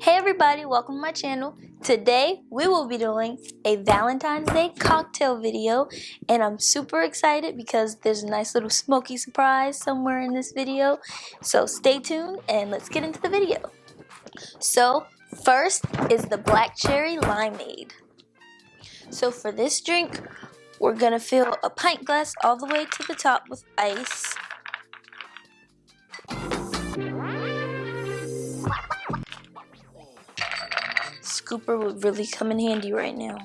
Hey everybody, welcome to my channel. Today we will be doing a Valentine's Day cocktail video, and I'm super excited because there's a nice little smoky surprise somewhere in this video. So stay tuned and let's get into the video. So first is the black cherry limeade. So for this drink, we're gonna fill a pint glass all the way to the top with ice. Scooper would really come in handy right now.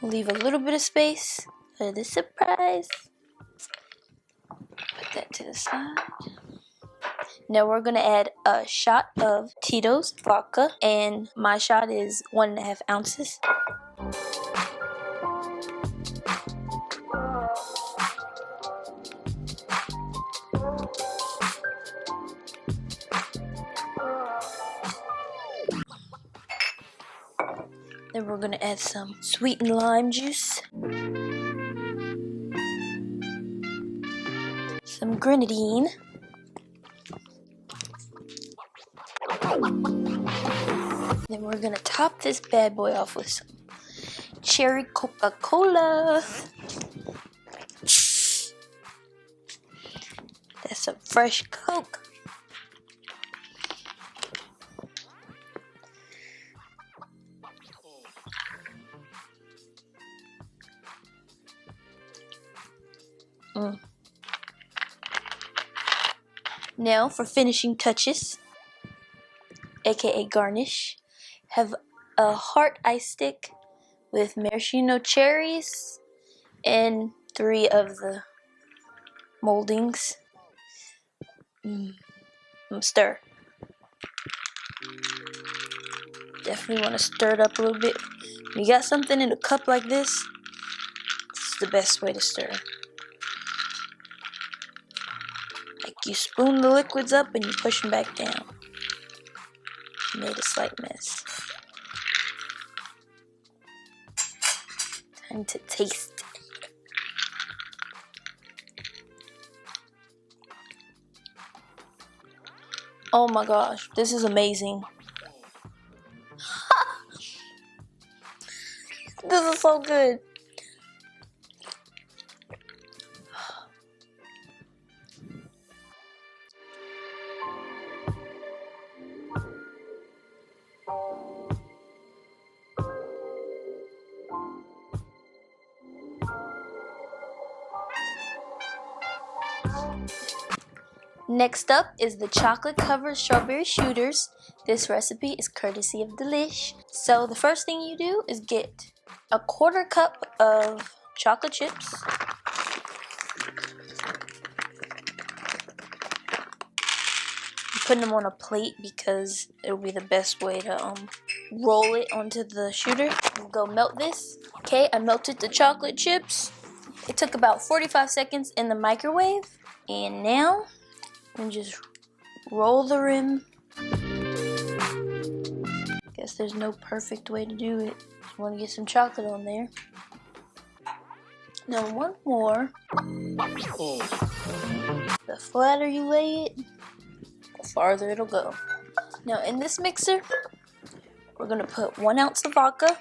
Leave a little bit of space for the surprise. Put that to the side. Now we're gonna add a shot of Tito's vodka, and my shot is 1.5 ounces. Then we're gonna add some sweetened lime juice, some Grenadine, then we're gonna top this bad boy off with some cherry Coca-Cola. That's some fresh Coke. Now for finishing touches, aka garnish, have a heart ice stick with maraschino cherries and 3 of the moldings. Stir. Definitely want to stir it up a little bit. When you got something in a cup like this is the best way to stir. Like you spoon the liquids up and you push them back down. Made a slight mess. Time to taste. Oh my gosh, this is amazing. This is so good. Next up is the chocolate covered strawberry shooters. This recipe is courtesy of Delish. So the first thing you do is get a 1/4 cup of chocolate chips. I'm putting them on a plate because it'll be the best way to roll it onto the shooter. We'll go melt this. Okay, I melted the chocolate chips. It took about 45 seconds in the microwave, and now and just roll the rim. Guess there's no perfect way to do it. Just want to get some chocolate on there. Now one more. The flatter you lay it, the farther it'll go. Now in this mixer, we're gonna put 1 ounce of vodka,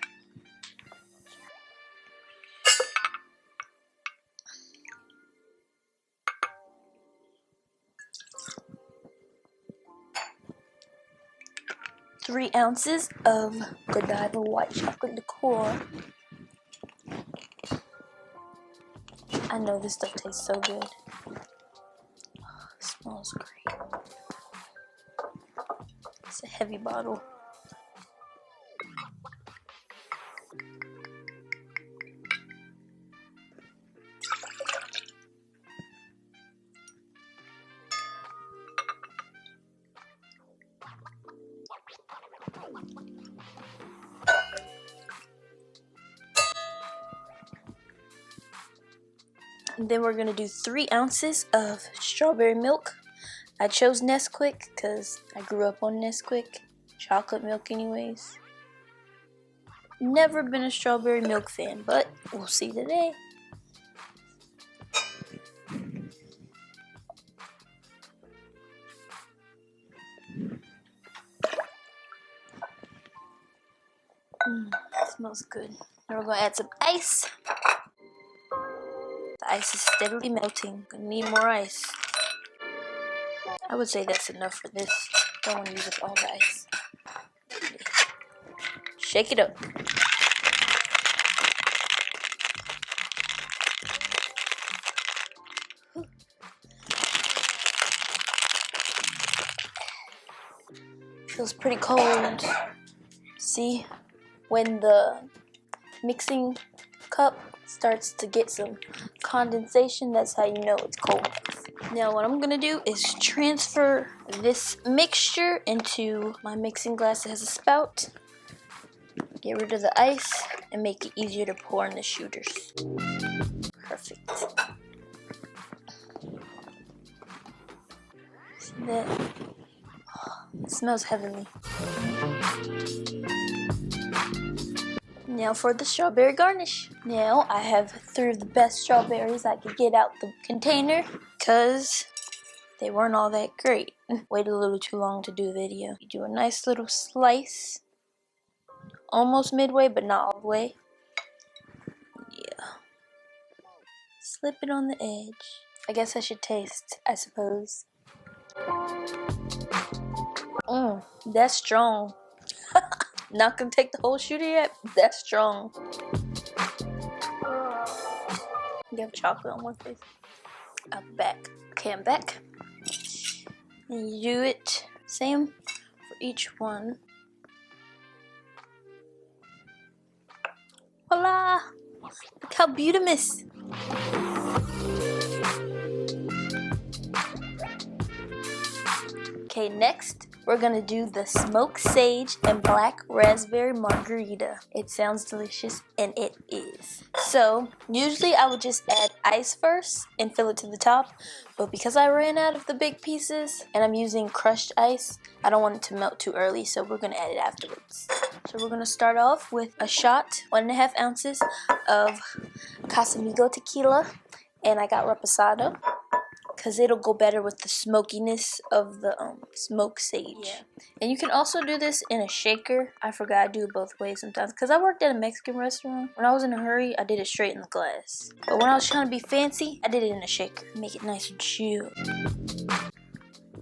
3 ounces of Godiva white chocolate liqueur. I know this stuff tastes so good. It smells great. It's a heavy bottle. And then we're gonna do 3 ounces of strawberry milk. I chose Nesquik because I grew up on Nesquik. Chocolate milk anyways. Never been a strawberry milk fan, but we'll see today. Smells good. Now we're gonna add some ice. The ice is steadily melting. Gonna need more ice. I would say that's enough for this. Don't want to use up all the ice. Shake it up. Feels pretty cold. See, when the mixing cup starts to get some condensation, that's how you know it's cold. Now what I'm gonna do is transfer this mixture into my mixing glass that has a spout. Get rid of the ice and make it easier to pour in the shooters. Perfect. See that? It smells heavenly. Now for the strawberry garnish. Now I have 3 of the best strawberries I could get out the container because they weren't all that great. Waited a little too long to do the video. You do a nice little slice. Almost midway, but not all the way. Yeah. Slip it on the edge. I guess I should taste, I suppose. That's strong. Not gonna take the whole shooter yet. That's strong. You have chocolate on one face. I'm back. Okay, I'm back. And you do it same for each one. Voila! Look how beautiful. Okay, next we're gonna do the smoked sage and black raspberry margarita. It sounds delicious, and it is. So usually I would just add ice first and fill it to the top, but because I ran out of the big pieces and I'm using crushed ice, I don't want it to melt too early, so we're gonna add it afterwards. So we're gonna start off with a shot, 1.5 ounces of Casamigo tequila, and I got Reposado, because it'll go better with the smokiness of the smoked sage. Yeah. And you can also do this in a shaker. I forgot I do it both ways sometimes, because I worked at a Mexican restaurant. When I was in a hurry, I did it straight in the glass. But when I was trying to be fancy, I did it in a shaker. Make it nice and chill.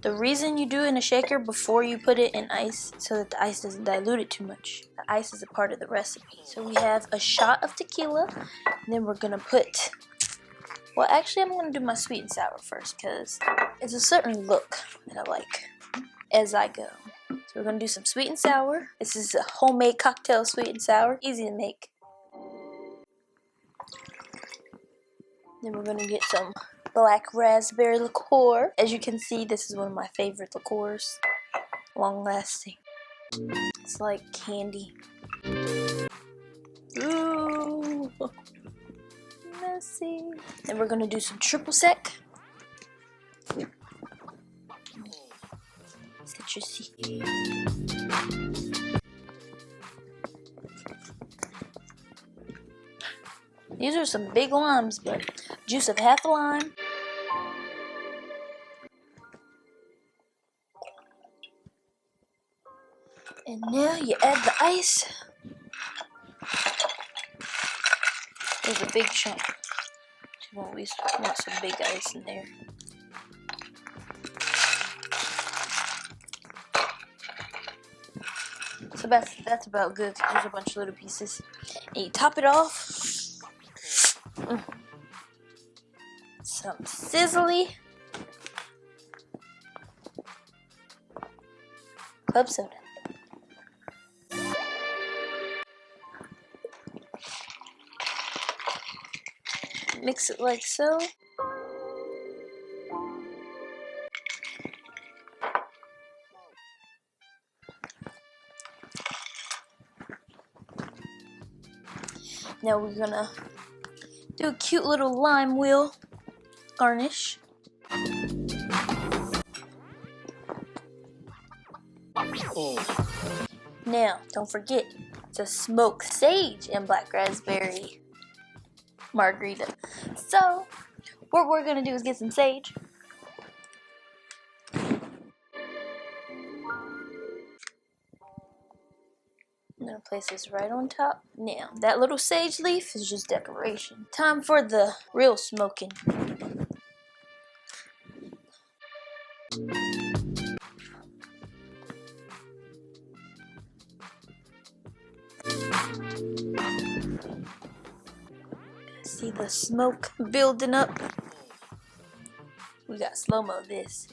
The reason you do it in a shaker before you put it in ice, so that the ice doesn't dilute it too much. The ice is a part of the recipe. So we have a shot of tequila, and then we're gonna put... Well, actually, I'm going to do my sweet and sour first because it's a certain look that I like as I go. So we're going to do some sweet and sour. This is a homemade cocktail sweet and sour. Easy to make. Then we're going to get some black raspberry liqueur. As you can see, this is one of my favorite liqueurs. Long lasting. It's like candy. Ooh. Messy. Then we're gonna do some triple sec. Citrusy. These are some big limes, but juice of half a lime. And now you add the ice. There's a big chunk. You always want some big ice in there. So that's about good. There's a bunch of little pieces. And you top it off. Some sizzly club soda. Mix it like so. Now we're gonna do a cute little lime wheel garnish. Now, don't forget the smoked sage and black raspberry margarita. So, what we're gonna do is get some sage. Now gonna place this right on top. Now, that little sage leaf is just decoration. Time for the real smoking. See the smoke building up. We got slow-mo this.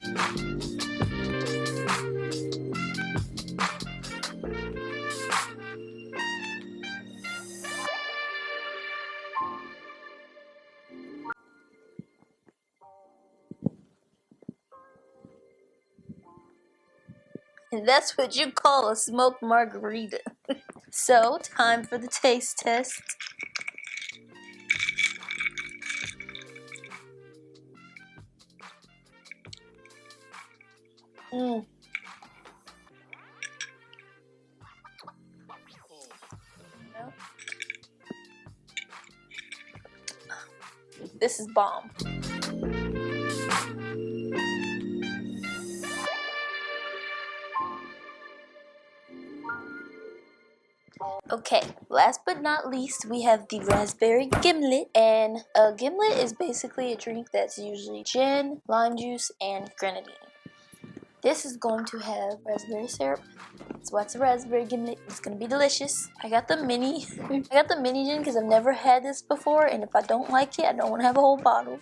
And that's what you call a smoked margarita. So, time for the taste test. No. This is bomb. Okay, last but not least, we have the raspberry gimlet. And a gimlet is basically a drink that's usually gin, lime juice, and grenadine. This is going to have raspberry syrup. So it's a raspberry gimlet. It's gonna be delicious. I got the mini. I got the mini gin because I've never had this before, and if I don't like it, I don't want to have a whole bottle.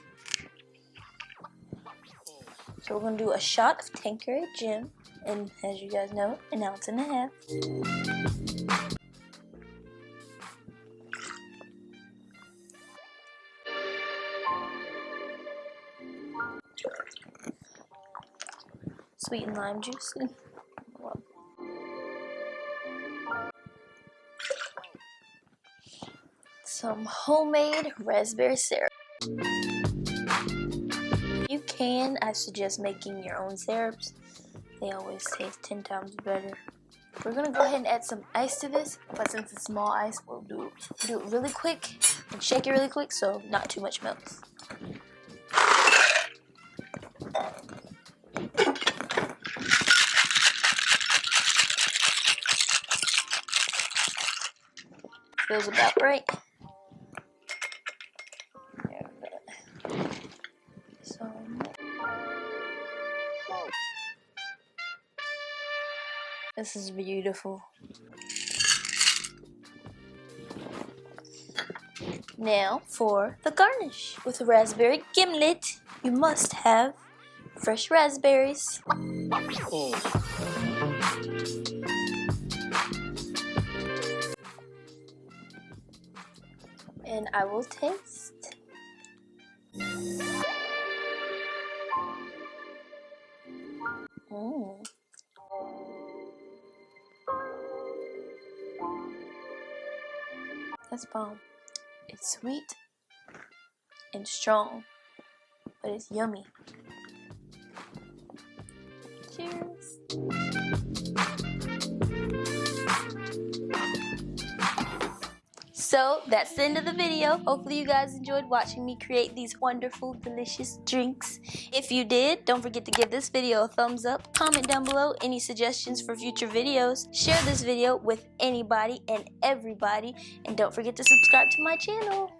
So we're gonna do a shot of Tanqueray gin, and as you guys know, 1.5 ounces. Sweetened lime juice. Some homemade raspberry syrup. If you can, I suggest making your own syrups. They always taste 10 times better. We're gonna go ahead and add some ice to this, but since it's small ice, we'll do it really quick and shake it really quick so not too much melts. Feels about right. This is beautiful. Now for the garnish. With a raspberry gimlet, you must have fresh raspberries. And I will taste. That's bomb. It's sweet and strong, but it's yummy. Cheers. So that's the end of the video. Hopefully you guys enjoyed watching me create these wonderful, delicious drinks. If you did, don't forget to give this video a thumbs up. Comment down below any suggestions for future videos. Share this video with anybody and everybody. And don't forget to subscribe to my channel.